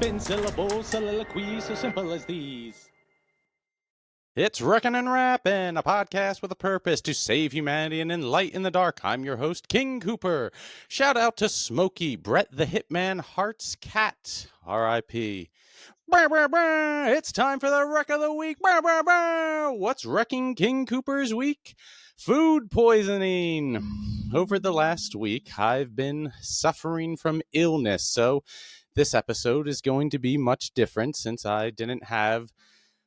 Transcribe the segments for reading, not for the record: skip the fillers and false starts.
spitting syllables, soliloquies so simple as these. It's Wreckin' and Rappin', a podcast with a purpose to save humanity and enlighten the dark. I'm your host, King Cooper. Shout out to Smokey, Brett the Hitman, Heart's Cat, R.I.P. It's time for the Wreck of the Week. What's wrecking King Cooper's week? Food poisoning. Over the last week, I've been suffering from illness, so this episode is going to be much different since I didn't have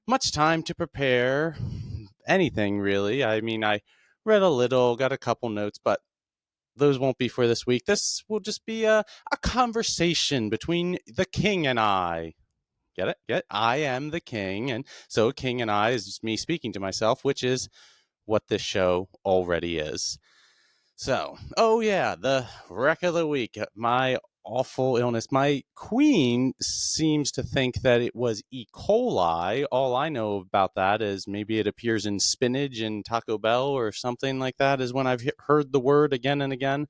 much time to prepare anything, really. I mean, I read a little, got a couple notes, but those won't be for this week. This will just be a conversation between the king and I. Get it? Get it? I am the king, and so king and I is me speaking to myself, which is what this show already is. So, oh yeah, the wreck of the week. My awful illness. My queen seems to think that it was E. coli. All I know about that is maybe it appears in spinach and Taco Bell or something like that is when I've heard the word again and again.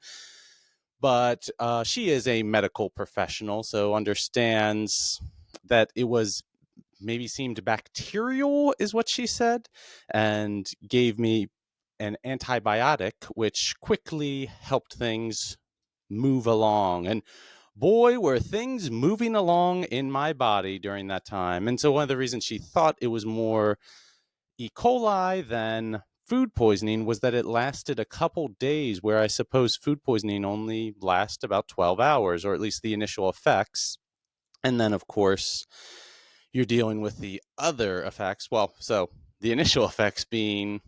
But she is a medical professional, so understands that it was maybe seemed bacterial is what she said, and gave me an antibiotic, which quickly helped things move along. And boy, were things moving along in my body during that time. And so one of the reasons she thought it was more E. coli than food poisoning was that it lasted a couple days, where I suppose food poisoning only lasts about 12 hours, or at least the initial effects. And then, of course, you're dealing with the other effects. Well, so the initial effects being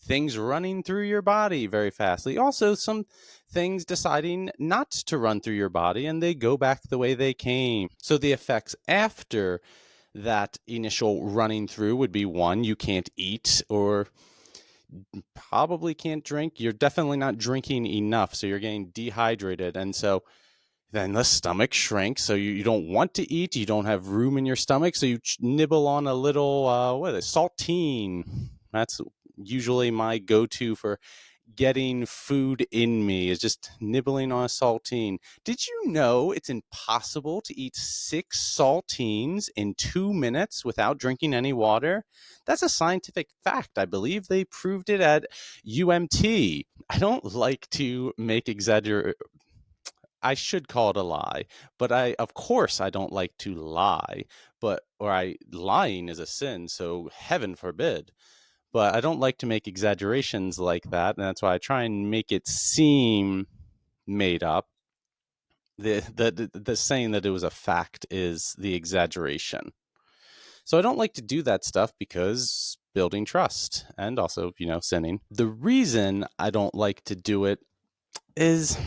things running through your body very fastly. Also, some things deciding not to run through your body and they go back the way they came. So the effects after that initial running through would be one, you can't eat or probably can't drink. You're definitely not drinking enough, so you're getting dehydrated. And so then the stomach shrinks, so you don't want to eat. You don't have room in your stomach, so you nibble on a little, saltine. That's usually my go-to for getting food in me, is just nibbling on a saltine. Did you know it's impossible to eat 6 saltines in 2 minutes without drinking any water? That's a scientific fact. I believe they proved it at UMT. I don't like to make I should call it a lie, but of course, I don't like to lie, lying is a sin, so heaven forbid. But I don't like to make exaggerations like that, and that's why I try and make it seem made up. The saying that it was a fact is the exaggeration. So I don't like to do that stuff because building trust and also, sinning. The reason I don't like to do it is,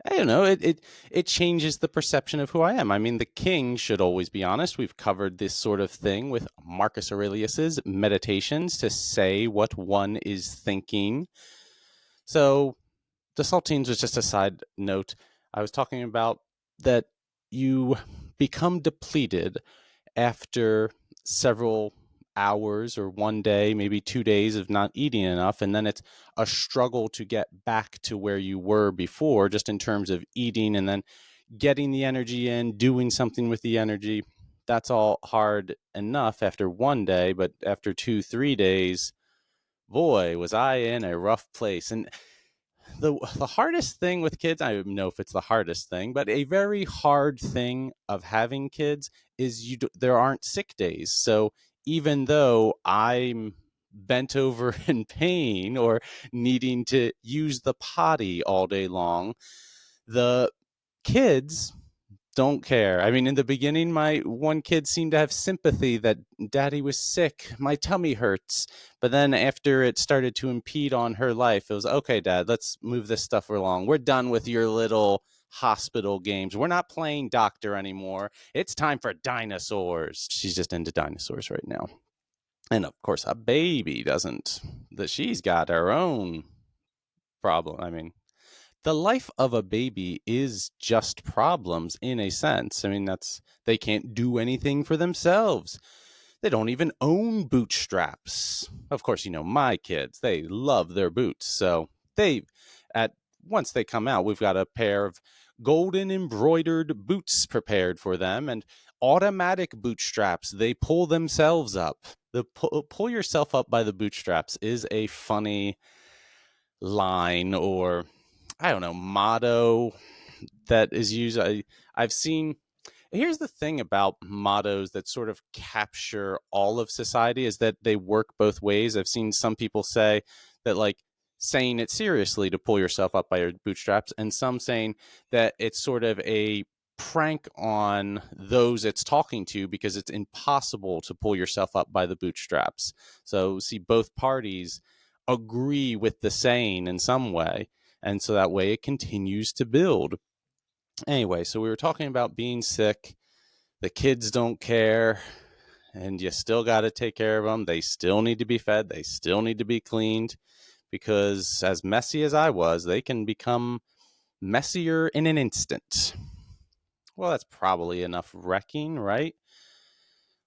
I don't know, it changes the perception of who I am. I mean, the king should always be honest. We've covered this sort of thing with Marcus Aurelius's Meditations to say what one is thinking. So the saltines was just a side note. I was talking about that you become depleted after several hours or one day, maybe 2 days of not eating enough. And then it's a struggle to get back to where you were before, just in terms of eating and then getting the energy in, doing something with the energy. That's all hard enough after one day, but after 2-3 days, boy, was I in a rough place. And the hardest thing with kids, I don't know if it's the hardest thing, but a very hard thing of having kids is there aren't sick days. So even though I'm bent over in pain or needing to use the potty all day long, the kids don't care. I mean, in the beginning, my one kid seemed to have sympathy that daddy was sick. My tummy hurts. But then after it started to impede on her life, it was, okay, dad, let's move this stuff along. We're done with your little hospital games. We're not playing doctor anymore. It's time for dinosaurs. She's just into dinosaurs right now. And of course, a baby doesn't. She's got her own problem. I mean, the life of a baby is just problems in a sense. I mean, they can't do anything for themselves. They don't even own bootstraps. Of course, my kids, they love their boots. So once they come out, we've got a pair of golden embroidered boots prepared for them, and automatic bootstraps. They pull themselves up. The pull yourself up by the bootstraps is a funny line, or I don't know, motto that is used. I've seen. Here's the thing about mottos that sort of capture all of society is that they work both ways. I've seen some people say that, like, saying it seriously to pull yourself up by your bootstraps, and some saying that it's sort of a prank on those it's talking to because it's impossible to pull yourself up by the bootstraps. So see, both parties agree with the saying in some way, and so that way it continues to build. Anyway, so we were talking about being sick. The kids don't care, and you still got to take care of them. They still need to be fed. They still need to be cleaned, because as messy as I was, they can become messier in an instant. Well, that's probably enough wrecking, right?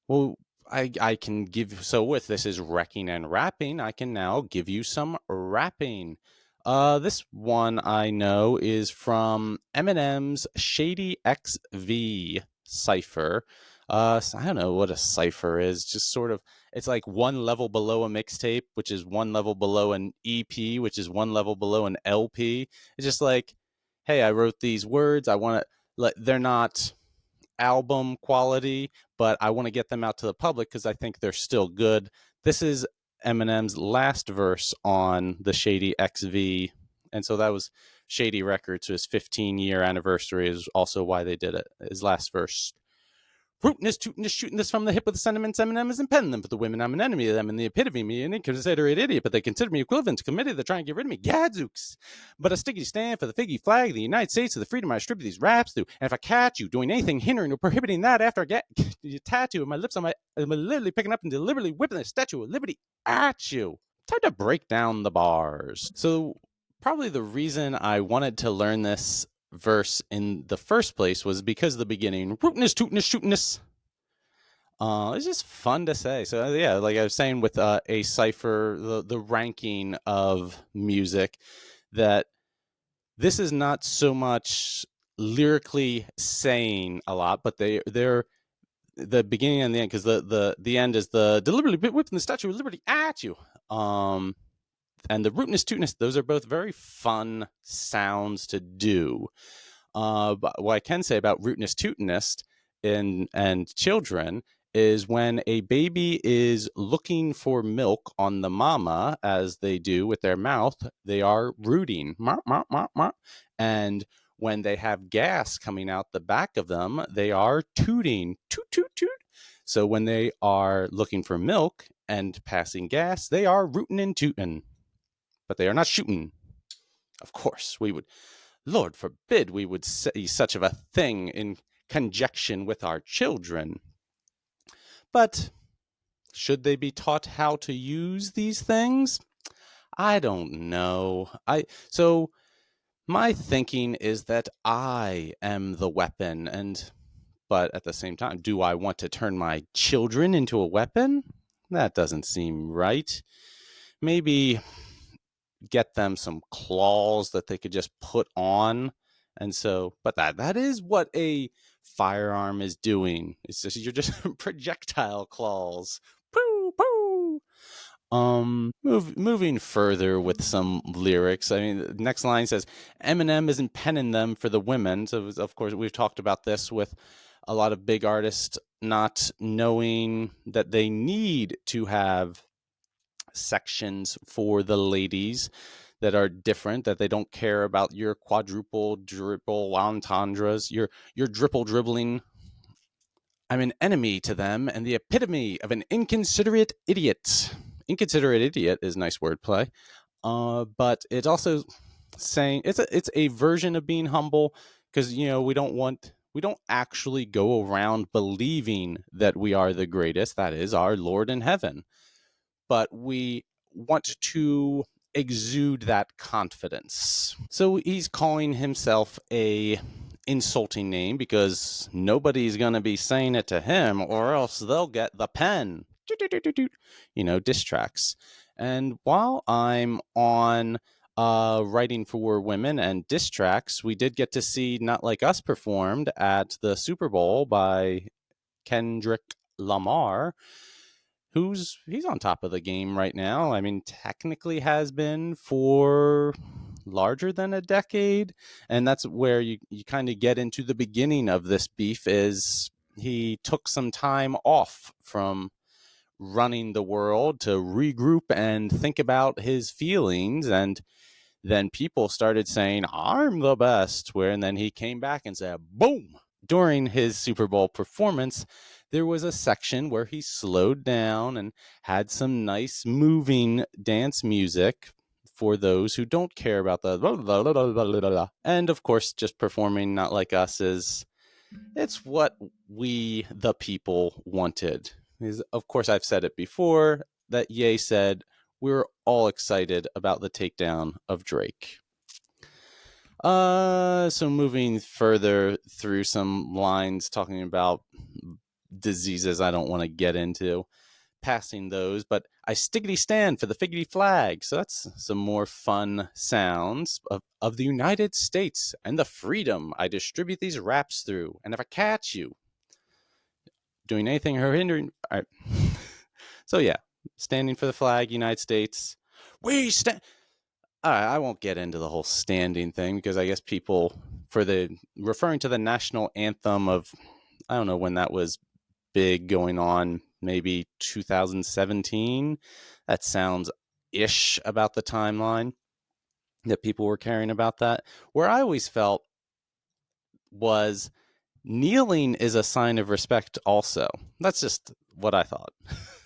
Well, I can give, so with this is wrecking and rapping, I can now give you some rapping. This one I know is from Eminem's ShadyXV Cypher. So I don't know what a cipher is. Just sort of, it's like one level below a mixtape, which is one level below an EP, which is one level below an LP. It's just like, hey, I wrote these words. I want to, they're not album quality, but I want to get them out to the public because I think they're still good. This is Eminem's last verse on the ShadyXV, and so that was Shady Records. His 15-year anniversary is also why they did it. His last verse: rootin' this, tootin' this, shooting this from the hip with the sentiments Eminem is penning them for the women. I'm an enemy of them and the epitome of me, an inconsiderate idiot, but they consider me equivalent to committee. They're trying to get rid of me. Gadzooks. But a sticky stand for the figgy flag of the United States of the freedom I distribute these raps through. And if I catch you doing anything hindering or prohibiting that after I get your tattoo of my lips on I'm literally picking up and deliberately whipping the Statue of Liberty at you. Time to break down the bars. So probably the reason I wanted to learn this verse in the first place was because the beginning, rootin' this, tootin' this, shooting this. It's just fun to say. So yeah, like I was saying with a cipher, the ranking of music, that this is not so much lyrically saying a lot, but they're the beginning and the end, because the end is the deliberately whipping the Statue of Liberty at you. And the rootness tootness, those are both very fun sounds to do. But what I can say about rootness tootiness and children is when a baby is looking for milk on the mama, as they do with their mouth, they are rooting. And when they have gas coming out the back of them, they are tooting. Toot, toot, toot. So when they are looking for milk and passing gas, they are rooting and tooting. But they are not shooting. Of course, we would, Lord forbid, we would say such of a thing in conjunction with our children. But should they be taught how to use these things? I don't know. So my thinking is that I am the weapon, but at the same time, do I want to turn my children into a weapon? That doesn't seem right. Maybe get them some claws that they could just put on. And so, but that is what a firearm is doing. It's just, you're just projectile claws. Poo, poo. Moving further with some lyrics. I mean, the next line says, Eminem isn't penning them for the women. So, of course, we've talked about this with a lot of big artists not knowing that they need to have sections for the ladies that are different, that they don't care about your quadruple dribble entendres, your dripple dribbling. I'm an enemy to them and the epitome of an inconsiderate idiot. Inconsiderate idiot is nice wordplay, but it's also saying it's a version of being humble, because we don't actually go around believing that we are the greatest, that is our Lord in heaven, but we want to exude that confidence. So he's calling himself a insulting name because nobody's going to be saying it to him, or else they'll get the pen. Diss tracks. And while I'm on writing for women and diss tracks, we did get to see Not Like Us performed at the Super Bowl by Kendrick Lamar, he's on top of the game right now. I mean, technically has been for larger than a decade, and that's where you kind of get into the beginning of this beef. Is he took some time off from running the world to regroup and think about his feelings, and then people started saying I'm the best, and then he came back and said boom. During his Super Bowl performance, there was a section where he slowed down and had some nice moving dance music for those who don't care about the blah, blah, blah, blah, blah, blah. And of course, just performing Not Like Us it's what we the people wanted. Of course, I've said it before that Ye said we were all excited about the takedown of Drake. So moving further through some lines talking about diseases I don't want to get into, passing those, but I stiggity stand for the figgity flag. So that's some more fun sounds of the United States and the freedom I distribute these raps through. And if I catch you doing anything or hindering, all right. So yeah, standing for the flag, United States. We stand. I won't get into the whole standing thing because I guess people for the referring to the national anthem of, I don't know when that was big going on, maybe 2017. That sounds ish about the timeline that people were caring about that. Where I always felt was kneeling is a sign of respect also. That's just what I thought.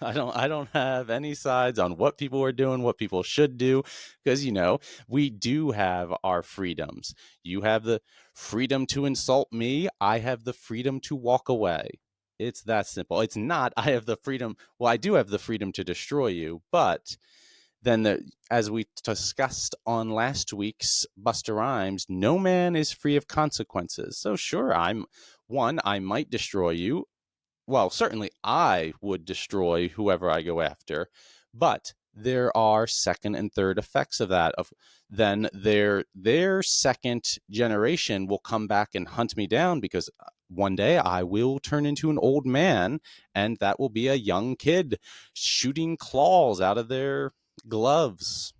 I don't have any sides on what people are doing, what people should do, because we do have our freedoms. You have the freedom to insult me, I have the freedom to walk away. It's that simple. It's not I have the freedom, well, I do have the freedom to destroy you, but then as we discussed on last week's Busta Rhymes, no man is free of consequences. So sure, I might destroy you. Well, certainly I would destroy whoever I go after, but there are second and third effects of that. Then their second generation will come back and hunt me down because one day I will turn into an old man, and that will be a young kid shooting claws out of their gloves.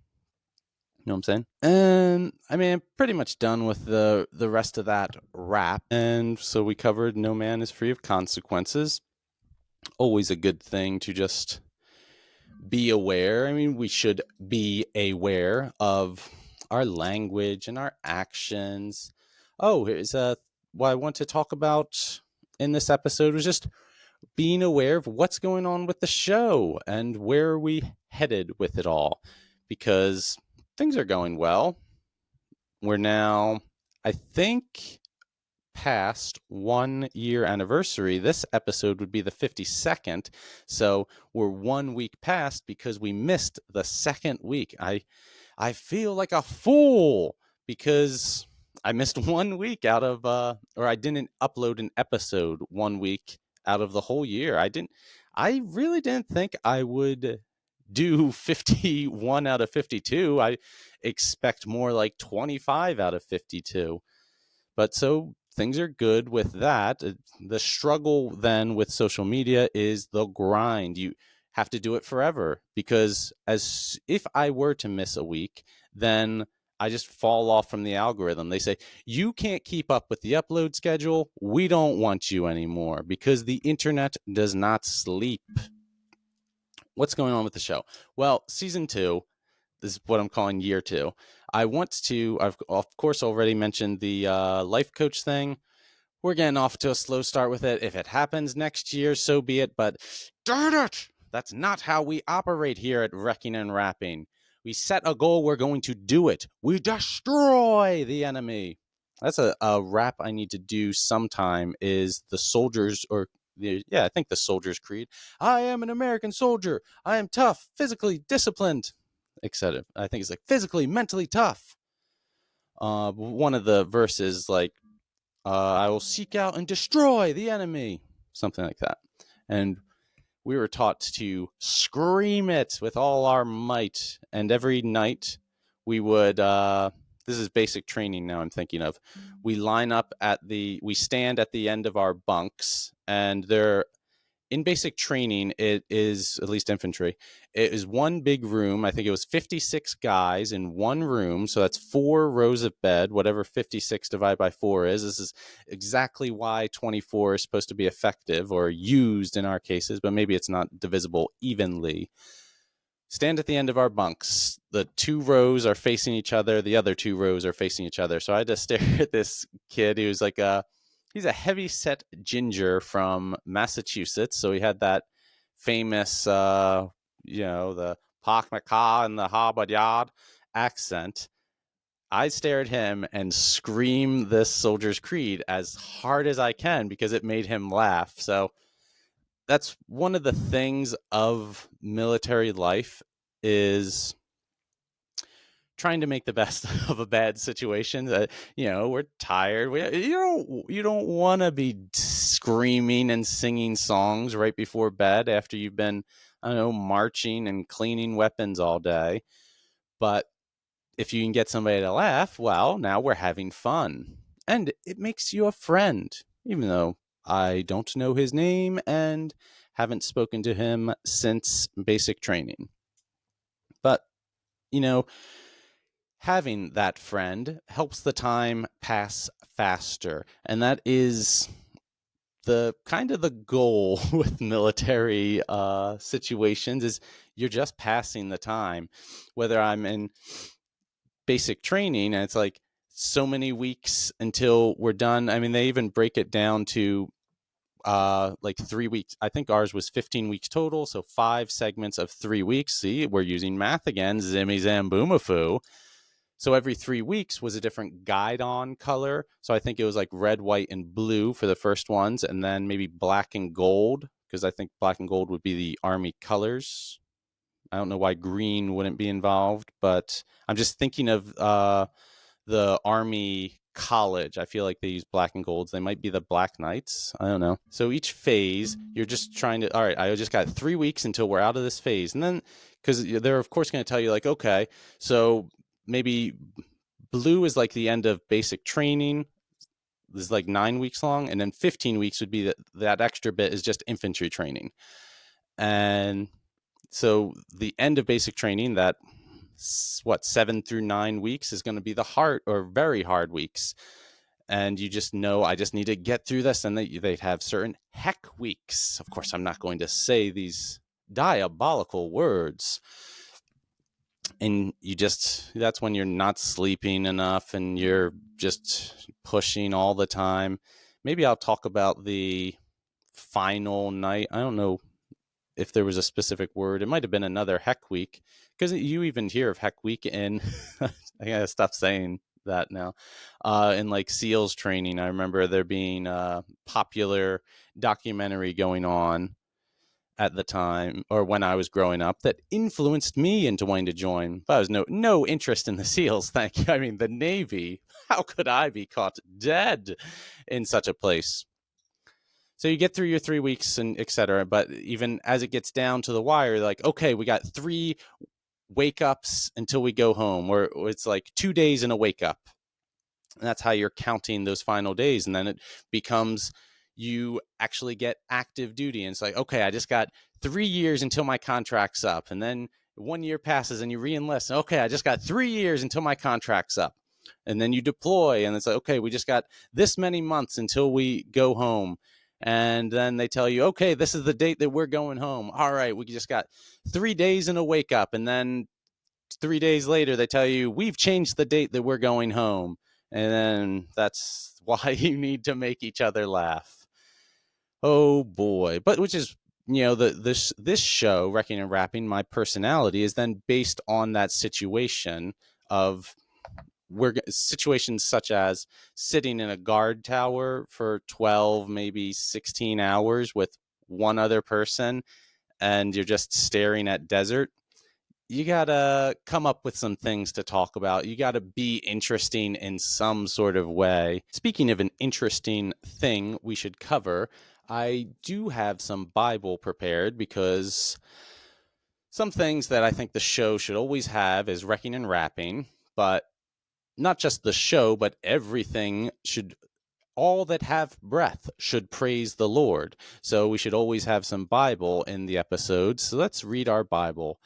You know what I'm saying? And I mean, I'm pretty much done with the rest of that rap. And so we covered no man is free of consequences. Always a good thing to just be aware. I mean, we should be aware of our language and our actions. Oh, here's what I want to talk about in this episode was just being aware of what's going on with the show and where are we headed with it all, because things are going well. We're now, I think, past 1 year anniversary. This episode would be the 52nd. So we're 1 week past because we missed the second week. I feel like a fool because I missed 1 week out of or I didn't upload an episode 1 week out of the whole year. I really didn't think I would do 51 out of 52. I expect more like 25 out of 52. But so things are good with that. The struggle then with social media is the grind. You have to do it forever because if I were to miss a week, then I just fall off from the algorithm. They say, you can't keep up with the upload schedule. We don't want you anymore because the internet does not sleep. What's going on with the show? Well, season 2, this is what I'm calling year 2. I've of course already mentioned the life coach thing. We're getting off to a slow start with it. If it happens next year, so be it. But darn it, that's not how we operate here at Wrecking and Rapping. We set a goal, we're going to do it. We destroy the enemy. That's a rap I need to do sometime, is the soldiers, or I think the Soldier's Creed. I am an American soldier. I am tough, physically disciplined, etc. I think it's like physically, mentally tough. One of the verses, like, I will seek out and destroy the enemy, something like that. And we were taught to scream it with all our might. And every night we would, this is basic training now I'm thinking of. We stand at the end of our bunks, and in basic training, it is, at least infantry, it is one big room. I think it was 56 guys in one room. So that's 4 rows of bed, whatever 56 divided by 4 is. This is exactly why 24 is supposed to be effective, or used in our cases, but maybe it's not divisible evenly. Stand at the end of our bunks. The 2 rows are facing each other. The other 2 rows are facing each other. So I had to stare at this kid. He was like he's a heavy-set ginger from Massachusetts. So he had that famous, the Park Macaw and the Harvard Yard accent. I stare at him and scream this Soldier's Creed as hard as I can because it made him laugh. So that's one of the things of military life, is trying to make the best of a bad situation. We're tired. You don't want to be screaming and singing songs right before bed after you've been, I don't know, marching and cleaning weapons all day. But if you can get somebody to laugh, well, now we're having fun. And it makes you a friend, even though I don't know his name and haven't spoken to him since basic training. But, having that friend helps the time pass faster. And that is the kind of the goal with military situations, is you're just passing the time. Whether I'm in basic training and it's like so many weeks until we're done. I mean, they even break it down to like 3 weeks. I think ours was 15 weeks total, so 5 segments of 3 weeks. See, we're using math again. Zimmy zam boomafoo. So every 3 weeks was a different guide-on color. So I think it was like red, white, and blue for the first ones, and then maybe black and gold, because I think black and gold would be the Army colors. I don't know why green wouldn't be involved, but I'm just thinking of the Army college. I feel like they use black and golds. They might be the Black Knights. I don't know. So each phase, you're just trying to, all right, I just got 3 weeks until we're out of this phase. And then, because they're, of course, going to tell you, like, okay, so maybe blue is like the end of basic training. This is like 9 weeks long. And then 15 weeks would be that extra bit is just infantry training. And so the end of basic training, that 7 through 9 weeks, is going to be the hard or very hard weeks. And you just know, I just need to get through this. And they'd have certain heck weeks. Of course, I'm not going to say these diabolical words. And that's when you're not sleeping enough and you're just pushing all the time. Maybe I'll talk about the final night. I don't know if there was a specific word. It might have been another heck week, because you even hear of heck week in I gotta stop saying that now, in like SEALs training. I remember there being a popular documentary going on at the time, or when I was growing up, that influenced me into wanting to join. But I was no interest in the SEALs, thank you. I mean, the Navy, how could I be caught dead in such a place? So you get through your 3 weeks and et cetera. But even as it gets down to the wire, like, okay, we got 3 wake ups until we go home, or it's like 2 days and a wake up. And that's how you're counting those final days. And then it becomes, you actually get active duty. And it's like, okay, I just got 3 years until my contract's up. And then 1 year passes and you re-enlist. Okay, I just got 3 years until my contract's up. And then you deploy, and it's like, okay, we just got this many months until we go home. And then they tell you, okay, this is the date that we're going home. All right, we just got 3 days and a wake up. And then 3 days later, they tell you, we've changed the date that we're going home. And then that's why you need to make each other laugh. Oh boy. But which is, this show, Wrecking and Rapping, my personality is then based on that situation of situations such as sitting in a guard tower for 12, maybe 16 hours with one other person, and you're just staring at desert. You gotta come up with some things to talk about. You gotta be interesting in some sort of way. Speaking of an interesting thing we should cover, I do have some Bible prepared, because some things that I think the show should always have is Wrecking and Rapping. but not just the show, but everything should, all that have breath should praise the Lord. So we should always have some Bible in the episodes. So let's read our Bible.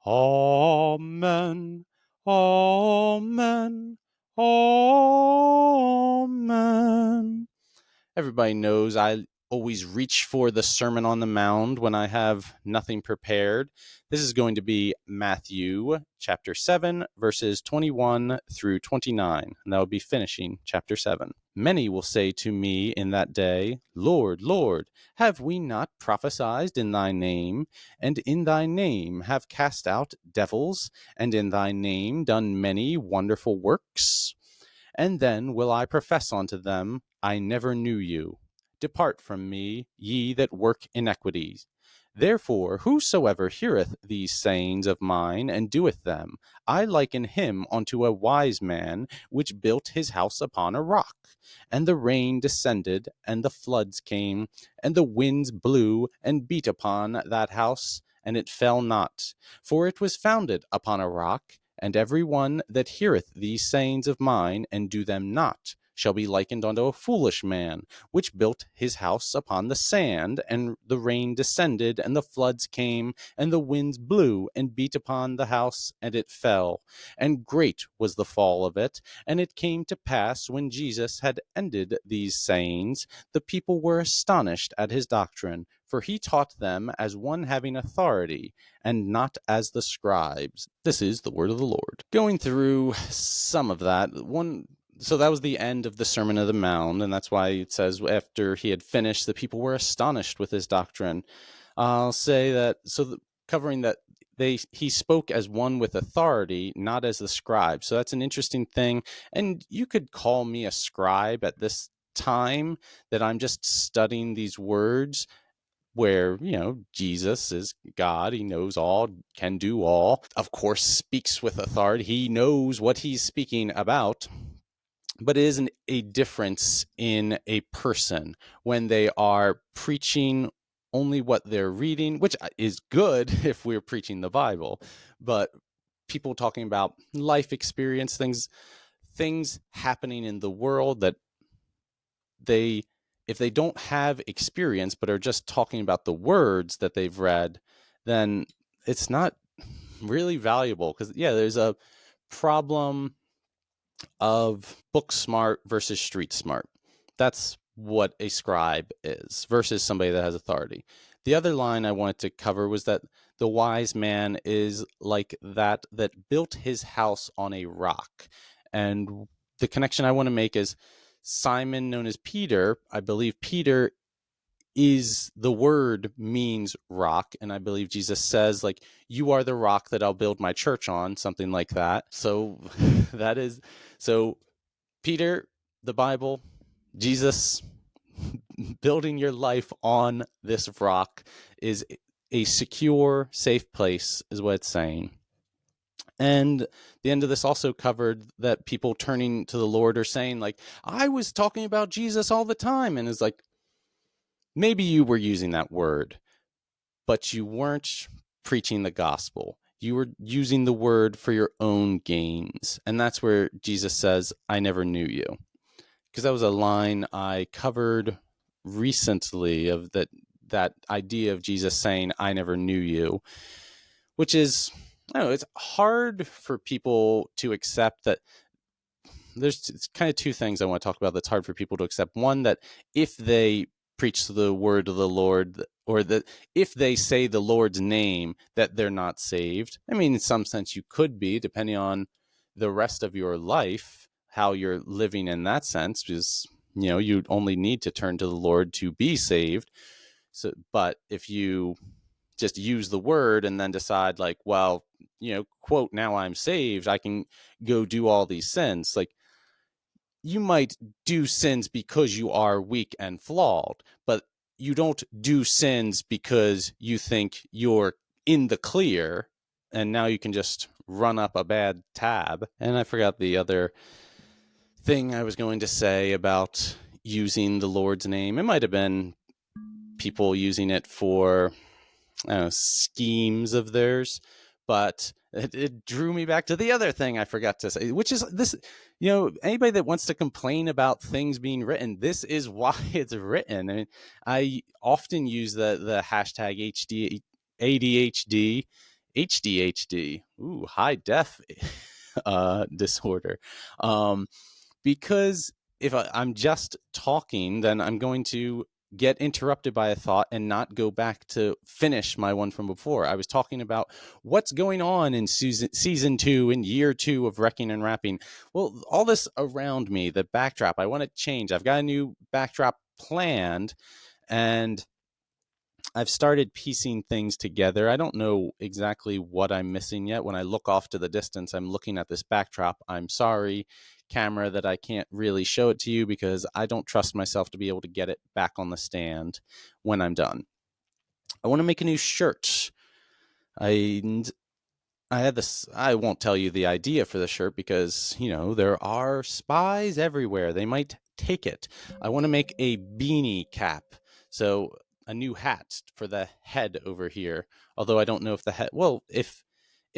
Amen. Amen. Amen. Everybody knows I always reach for the Sermon on the Mount when I have nothing prepared. This is going to be Matthew chapter 7, verses 21 through 29, and that will be finishing chapter 7. Many will say to me in that day, Lord, Lord, have we not prophesied in thy name, and in thy name have cast out devils, and in thy name done many wonderful works? And then will I profess unto them, I never knew you. Depart from me, ye that work iniquities. Therefore, whosoever heareth these sayings of mine, and doeth them, I liken him unto a wise man, which built his house upon a rock. And the rain descended, and the floods came, and the winds blew, and beat upon that house, and it fell not. For it was founded upon a rock. And every one that heareth these sayings of mine, and do them not, shall be likened unto a foolish man, which built his house upon the sand, and the rain descended, and the floods came, and the winds blew, and beat upon the house, and it fell. And great was the fall of it. And it came to pass, when Jesus had ended these sayings, the people were astonished at his doctrine, for he taught them as one having authority, and not as the scribes. This is the word of the Lord. Going through some of that, so that was the end of the Sermon of the Mount, and that's why it says after he had finished, the people were astonished with his doctrine. I'll say that, covering that he spoke as one with authority, not as the scribe. So that's an interesting thing. And you could call me a scribe at this time, that I'm just studying these words, where, Jesus is God. He knows all, can do all, of course, speaks with authority. He knows what he's speaking about. But it is a difference in a person when they are preaching only what they're reading, which is good if we're preaching the Bible, but people talking about life experience, things happening in the world that if they don't have experience but are just talking about the words that they've read, then it's not really valuable. Because there's a problem of book smart versus street smart. That's what a scribe is versus somebody that has authority. The other line I wanted to cover was that the wise man is like that built his house on a rock. And the connection I want to make is Simon, known as Peter. I believe Peter is, the word means rock, and I believe Jesus says, like, you are the rock that I'll build my church on, something like that. So so Peter, the Bible, Jesus, building your life on this rock is a secure, safe place, is what it's saying. And the end of this also covered that people turning to the Lord are saying, like, I was talking about Jesus all the time. And it's like, maybe you were using that word, but you weren't preaching the gospel. You were using the word for your own gains. And that's where Jesus says, I never knew you. Because that was a line I covered recently, of that idea of Jesus saying, I never knew you, which is, I don't know, it's hard for people to accept. That there's kind of two things I want to talk about that's hard for people to accept. One, that if they preach the word of the Lord, or that if they say the Lord's name, that they're not saved. I mean, in some sense you could be, depending on the rest of your life, how you're living in that sense, because you only need to turn to the Lord to be saved. So, but if you just use the word and then decide, like, well, quote, now I'm saved, I can go do all these sins, like, you might do sins because you are weak and flawed, but you don't do sins because you think you're in the clear and now you can just run up a bad tab. And I forgot the other thing I was going to say about using the Lord's name. It might have been people using it for schemes of theirs, but it drew me back to the other thing I forgot to say, which is this, anybody that wants to complain about things being written, this is why it's written. I mean, I often use the hashtag ADHD, high def disorder, because if I'm just talking, then I'm going to get interrupted by a thought and not go back to finish my one from before. I was talking about what's going on in season 2 and year 2 of Wrecking and Rapping. Well, all this around me, the backdrop, I want to change. I've got a new backdrop planned, and I've started piecing things together. I don't know exactly what I'm missing yet. When I look off to the distance, I'm looking at this backdrop. I'm sorry, camera, that I can't really show it to you because I don't trust myself to be able to get it back on the stand when I'm done. I want to make a new shirt. I had this. I won't tell you the idea for the shirt because, there are spies everywhere. They might take it. I want to make a beanie cap. So a new hat for the head over here. Although I don't know if the head, well, if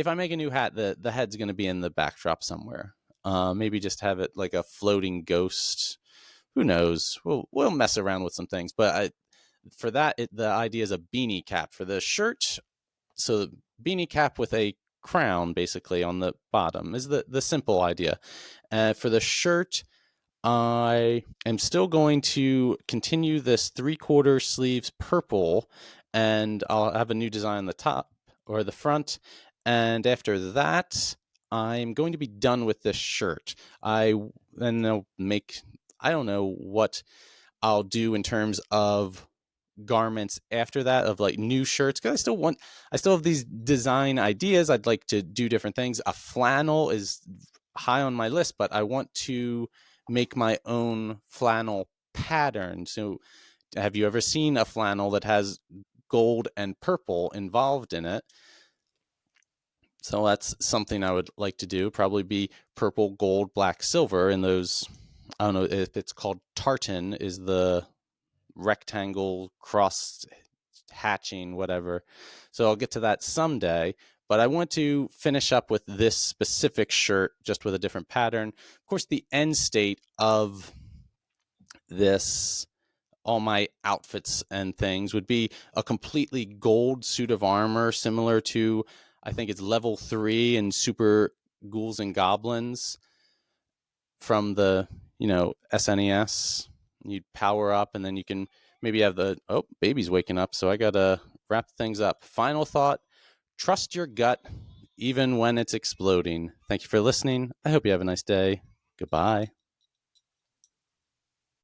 I make a new hat, the head's going to be in the backdrop somewhere. Maybe just have it like a floating ghost. Who knows? We'll mess around with some things. But for that, the idea is a beanie cap for the shirt. So beanie cap with a crown basically on the bottom is the simple idea. For the shirt, I am still going to continue this 3/4 sleeves purple, and I'll have a new design on the top or the front. And after that, I'm going to be done with this shirt. Then I'll make, I don't know what I'll do in terms of garments after that, of like new shirts, because I still have these design ideas. I'd like to do different things. A flannel is high on my list, but I want to make my own flannel pattern. So have you ever seen a flannel that has gold and purple involved in it? So that's something I would like to do. Probably be purple, gold, black, silver in those. I don't know if it's called tartan, is the rectangle cross hatching, whatever. So I'll get to that someday. But I want to finish up with this specific shirt just with a different pattern. Of course, the end state of this, all my outfits and things, would be a completely gold suit of armor, similar to, I think it's level 3 in Super Ghouls and Goblins from the, SNES. You'd power up, and then you can maybe have baby's waking up, so I gotta wrap things up. Final thought: trust your gut, even when it's exploding. Thank you for listening. I hope you have a nice day. Goodbye.